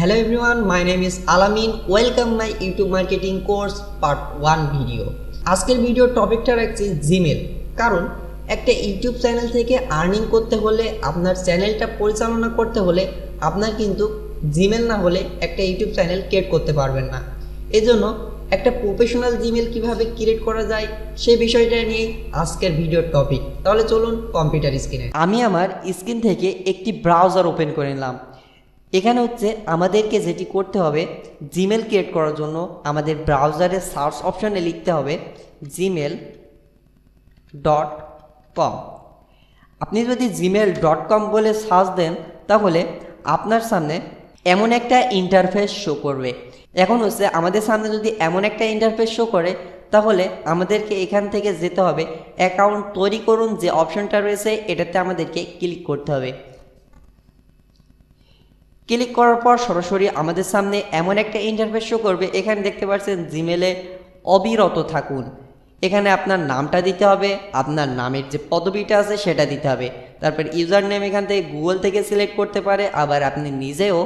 Hello everyone, my name is Alamin. Welcome my YouTube marketing course part 1 video. আজকের video টপিকটা রাখছি Gmail. কারণ একটা ইউটিউব চ্যানেল থেকে আর্নিং করতে হলে, আপনার চ্যানেলটা পরিচালনা করতে হলে আপনার কিন্তু জিমেল না হলে একটা ইউটিউব চ্যানেল ক্রিয়েট করতে পারবেন না। এজন্য একটা প্রফেশনাল জিমেল কিভাবে ক্রিয়েট করা যায় সেই বিষয়টা নিয়ে আজকের ভিডিওর টপিক। তাহলে চলুন কম্পিউটার স্ক্রিনে। আমি আমার স্ক্রিন থেকে একটি ব্রাউজার ওপেন করে নিলাম। এখানে হচ্ছে আমাদেরকে যেটি করতে হবে, জিমেল ক্রিয়েট করার জন্য আমাদের ব্রাউজারের সার্চ অপশানে লিখতে হবে gmail.com। আপনি যদি gmail.com বলে সার্চ দেন তাহলে আপনার সামনে এমন একটা ইন্টারফেস শো করবে। এখন হচ্ছে আমাদের সামনে যদি এমন একটা ইন্টারফেস শো করে তাহলে আমাদেরকে এখান থেকে যেতে হবে অ্যাকাউন্ট তৈরি করুন যে অপশানটা রয়েছে এটাতে আমাদেরকে ক্লিক করতে হবে। ক্লিক করার পর সরাসরি আমাদের সামনে এমন একটা ইন্টারফেস শো করবে। এখানে দেখতে পাচ্ছেন জিমেলে অবিরত থাকুন। এখানে আপনার নামটা দিতে হবে, আপনার নামের যে পদবিটা আছে সেটা দিতে হবে। তারপর ইউজার নেম এখান থেকে গুগল থেকে সিলেক্ট করতে পারে, আবার আপনি নিজেও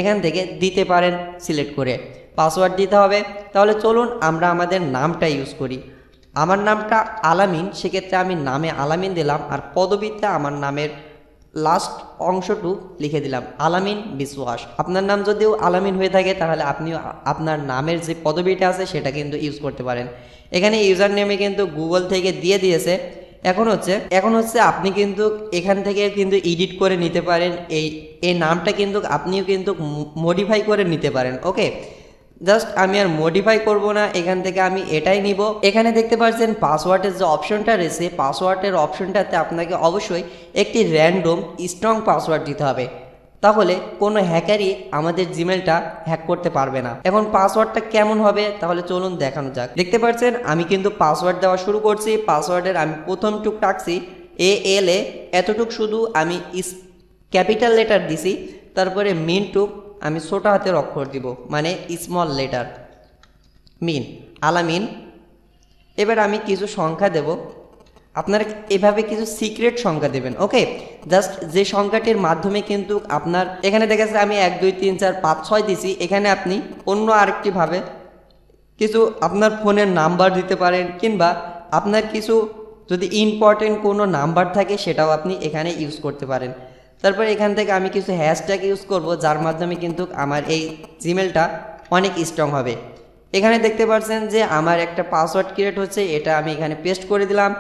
এখান থেকে দিতে পারেন সিলেক্ট করে। পাসওয়ার্ড দিতে হবে। তাহলে চলুন আমরা আমাদের নামটা ইউজ করি। আমার নামটা আলামিন, সেক্ষেত্রে আমি নামে আলামিন দিলাম, আর পদবিতে আমার নামের লাস্ট অংশটুকু লিখে দিলাম আলামিন বিশ্বাস। আপনার নাম যদিও আলামিন হয়ে থাকে তাহলে আপনিও আপনার নামের যে পদবিটা আছে সেটা কিন্তু ইউজ করতে পারেন। এখানে ইউজার নেমে কিন্তু গুগল থেকে দিয়ে দিয়েছে। এখন হচ্ছে আপনি কিন্তু এখান থেকে কিন্তু এডিট করে নিতে পারেন। এই নামটা কিন্তু আপনিও কিন্তু মডিফাই করে নিতে পারেন। ওকে, জাস্ট আমি আর মডিফাই করব না, এখান থেকে আমি এটাই নিব। এখানে দেখতে পাচ্ছেন পাসওয়ার্ডের যে অপশনটা রয়েছে, পাসওয়ার্ডের অপশনটাতে আপনাকে অবশ্যই একটি র্যান্ডম স্ট্রং পাসওয়ার্ড দিতে হবে, তাহলে কোনো হ্যাকারই আমাদের জিমেলটা হ্যাক করতে পারবে না। এখন পাসওয়ার্ডটা কেমন হবে তাহলে চলুন দেখানো যাক। দেখতে পাচ্ছেন আমি কিন্তু পাসওয়ার্ড দেওয়া শুরু করছি। পাসওয়ার্ডের আমি প্রথম টুক টাকছি AL এতটুক, শুধু আমি ক্যাপিটাল লেটার দিছি। তারপরে মিন টুক আমি ছোট হাতের অক্ষর দিব, মানে স্মল লেটার মিন আলামিন। এবার আমি কিছু সংখ্যা দেব, আপনারা এভাবে কিছু সিক্রেট সংখ্যা দেবেন। ওকে, জাস্ট যে সংখ্যাটির মাধ্যমে কিন্তু আপনার এখানে দেখা যাচ্ছে আমি 1 2 3 4 5 6 দিছি। এখানে আপনি অন্য আরেকটিভাবে কিছু আপনার ফোনের নাম্বার দিতে পারেন, কিংবা আপনার কিছু যদি ইম্পর্টেন্ট কোনো নাম্বার থাকে সেটাও আপনি এখানে ইউজ করতে পারেন। তারপর এখান থেকে আমি কিছু হ্যাশট্যাগ ইউজ করব, যার মাধ্যমে কিন্তু আমার এই জিমেলটা অনেক স্ট্রং হবে। এখানে দেখতে পাচ্ছেন যে আমার একটা পাসওয়ার্ড ক্রিয়েট হচ্ছে, এটা আমি এখানে পেস্ট করে দিলাম।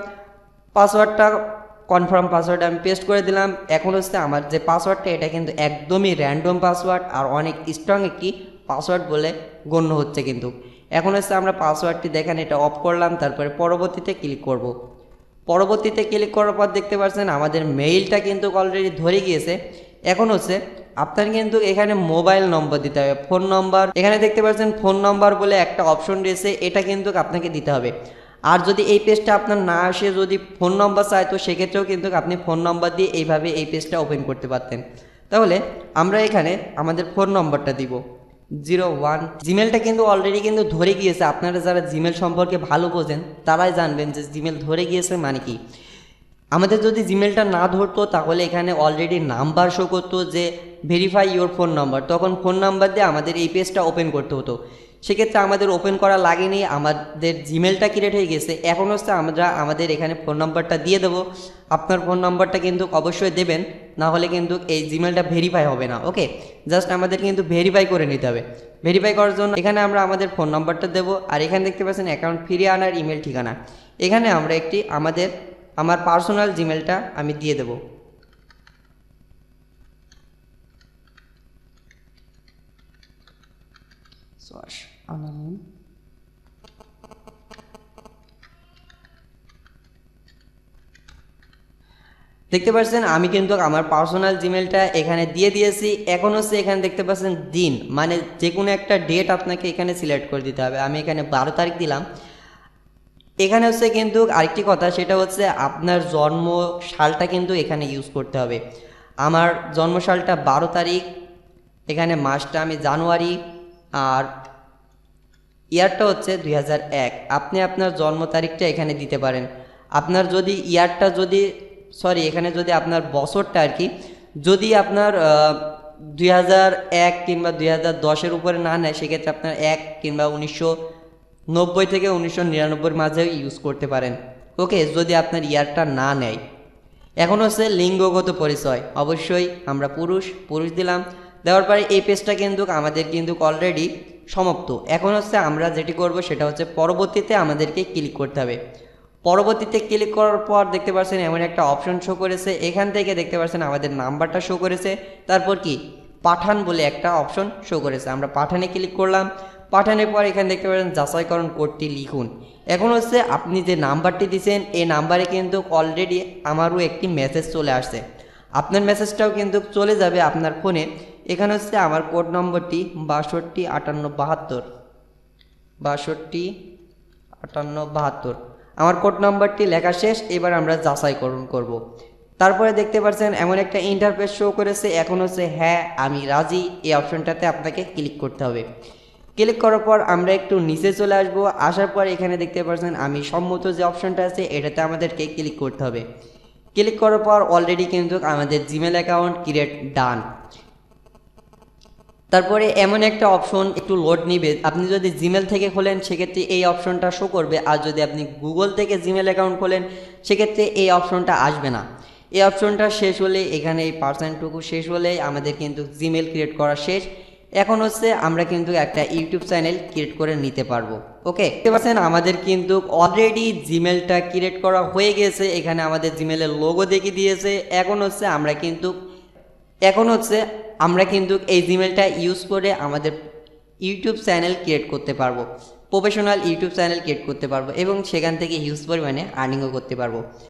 পাসওয়ার্ডটা কনফার্ম পাসওয়ার্ড আমি পেস্ট করে দিলাম। এখন হচ্ছে আমার যে পাসওয়ার্ডটা এটা কিন্তু একদমই র্যান্ডম পাসওয়ার্ড আর অনেক স্ট্রং একটি পাসওয়ার্ড বলে গণ্য হচ্ছে কিন্তু। এখন হচ্ছে আমরা পাসওয়ার্ডটি দেখেন এটা অফ করলাম, তারপরে পরবর্তীতে ক্লিক করব। পরবর্তীতে ক্লিক করার পর দেখতে পাচ্ছেন আমাদের মেইলটা কিন্তু অলরেডি ধরে গিয়েছে। এখন হচ্ছে আপনার কিন্তু এখানে মোবাইল নম্বর দিতে হবে, ফোন নম্বর। এখানে দেখতে পাচ্ছেন ফোন নম্বর বলে একটা অপশন রয়েছে, এটা কিন্তু আপনাকে দিতে হবে। আর যদি এই পেজটা আপনার না আসে, যদি ফোন নম্বর চায়, তো সেক্ষেত্রেও কিন্তু আপনি ফোন নম্বর দিয়ে এইভাবে এই পেজটা ওপেন করতে পারতেন। তাহলে আমরা এখানে আমাদের ফোন নম্বরটা দিব 01। জিমেলটা কিন্তু অলরেডি কিন্তু ধরে গিয়েছে। আপনারা যারা জিমেল সম্পর্কে ভালো বোঝেন তারাই জানবেন যে জিমেল ধরে গিয়েছে মানে কি। আমাদের যদি জিমেলটা না ধরতো তাহলে এখানে অলরেডি নাম্বার শো করতো যে ভেরিফাই ইওর ফোন নাম্বার, তখন ফোন নাম্বার দিয়ে আমাদের এই পেজটা ওপেন করতে হতো। সেক্ষেত্রে আমাদের ওপেন করা লাগেনি, আমাদের জিমেলটা ক্রিয়েট হয়ে গেছে। এখন হচ্ছে আমরা আমাদের এখানে ফোন নাম্বারটা দিয়ে দেবো। আপনার ফোন নাম্বারটা কিন্তু অবশ্যই দেবেন, না হলে কিন্তু এই জিমেলটা ভেরিফাই হবে না। ওকে, জাস্ট আমাদের কিন্তু ভেরিফাই করে নিতে হবে। ভেরিফাই করার জন্য এখানে আমরা আমাদের ফোন নাম্বারটা দেবো, আর এখানে দেখতে পাচ্ছেন অ্যাকাউন্ট ফিরিয়ে আনার ইমেল ঠিকানা। এখানে আমরা একটি আমার পার্সোনাল জিমেলটা আমি দিয়ে দেবো। দেখতে পাচ্ছেন আমি কিন্তু আমার পার্সোনাল জিমেলটা এখানে দিয়ে দিয়েছি। এখন হচ্ছে এখানে দেখতে পাচ্ছেন দিন, মানে যে কোনো একটা ডেট আপনাকে এখানে সিলেক্ট করে দিতে হবে। আমি এখানে 12 তারিখ দিলাম। এখানে হচ্ছে কিন্তু আরেকটি কথা, সেটা হচ্ছে আপনার জন্ম সালটা কিন্তু এখানে ইউজ করতে হবে। আমার জন্মসালটা 12 তারিখ, এখানে মাসটা আমি জানুয়ারি, আর ইয়ারটা হচ্ছে 2001। আপনি আপনার জন্ম তারিখটা এখানে দিতে পারেন। আপনার যদি ইয়ারটা এখানে যদি আপনার বছরটা আর কি, যদি আপনার 2001 কিংবা 2010-এর উপরে না নেয়, সেক্ষেত্রে আপনার 1 কিংবা 1990 থেকে 1999 মাঝেও ইউজ করতে পারেন। ওকে, যদি আপনার ইয়ারটা না নেয়। এখন হচ্ছে লিঙ্গগত পরিচয়, অবশ্যই আমরা পুরুষ দিলাম। দেওয়ার পরে এই পেজটা কিন্তু আমাদের কিন্তু অলরেডি সমাপ্ত। এখন হচ্ছে আমরা যেটি করব সেটা হচ্ছে পরবর্তীতে আমাদেরকে ক্লিক করতে হবে। পরবর্তীতে ক্লিক করার পর দেখতে পাচ্ছেন এমন একটা অপশন শো করেছে, এখান থেকে দেখতে পাচ্ছেন আমাদের নাম্বারটা শো করেছে, তারপর কি পাঠান বলে একটা অপশন শো করেছে। আমরা পাঠানে ক্লিক করলাম। পাঠানোর পর এখানে দেখতে পাচ্ছেন যাচাইকরণ কোডটি লিখুন। এখন হচ্ছে আপনি যে নাম্বারটি দিয়েছেন এই নাম্বারে কিন্তু অলরেডি আমারও একটি মেসেজ চলে আসছে, আপনার মেসেজটাও কিন্তু চলে যাবে আপনার ফোনে। এখানে হচ্ছে আমার কোড নম্বরটি 625872 আমার কোড নাম্বারটি লেখা শেষ। এবার আমরা যাচাইকরণ করব। তারপরে দেখতে পাচ্ছেন এমন একটা ইন্টারফেস শো করেছে। এখন হচ্ছে হ্যাঁ আমি রাজি, এই অপশনটাতে আপনাকে ক্লিক করতে হবে। ক্লিক করার পর আমরা একটু নিচে চলে আসব। আসার পর এখানে দেখতে পাচ্ছেন আমি সম্মত যে অপশনটা আছে এটাতে আমাদেরকে ক্লিক করতে হবে। ক্লিক করার পর অলরেডি কিন্তু আমাদের জিমেল অ্যাকাউন্ট ক্রিয়েট ডান। তারপরে এমন একটা অপশন একটু লোড নিবে। আপনি যদি জিমেল থেকে খোলেন সেক্ষেত্রে এই অপশনটা শো করবে, আর যদি আপনি গুগল থেকে জিমেল অ্যাকাউন্ট খোলেন সেক্ষেত্রে এই অপশনটা আসবে না। এই অপশনটা শেষ হলে, এখানে এই পার্সেন্টটুকু শেষ হলে আমাদের কিন্তু জিমেল ক্রিয়েট করা শেষ। এখন হচ্ছে আমরা কিন্তু একটা ইউটিউব চ্যানেল ক্রিয়েট করে নিতে পারবো। ওকে, দেখতে পাচ্ছেন আমাদের কিন্তু অলরেডি জিমেলটা ক্রিয়েট করা হয়ে গেছে। এখানে আমাদের জিমেলের লোগো দেখিয়ে দিয়েছে। এখন হচ্ছে আমরা কিন্তু এই জিমেলটা ইউজ করে আমাদের ইউটিউব চ্যানেল ক্রিয়েট করতে পারবো, প্রফেশনাল ইউটিউব চ্যানেল ক্রিয়েট করতে পারবো এবং সেখান থেকে হিউজ পরিমাণে আর্নিংও করতে পারবো।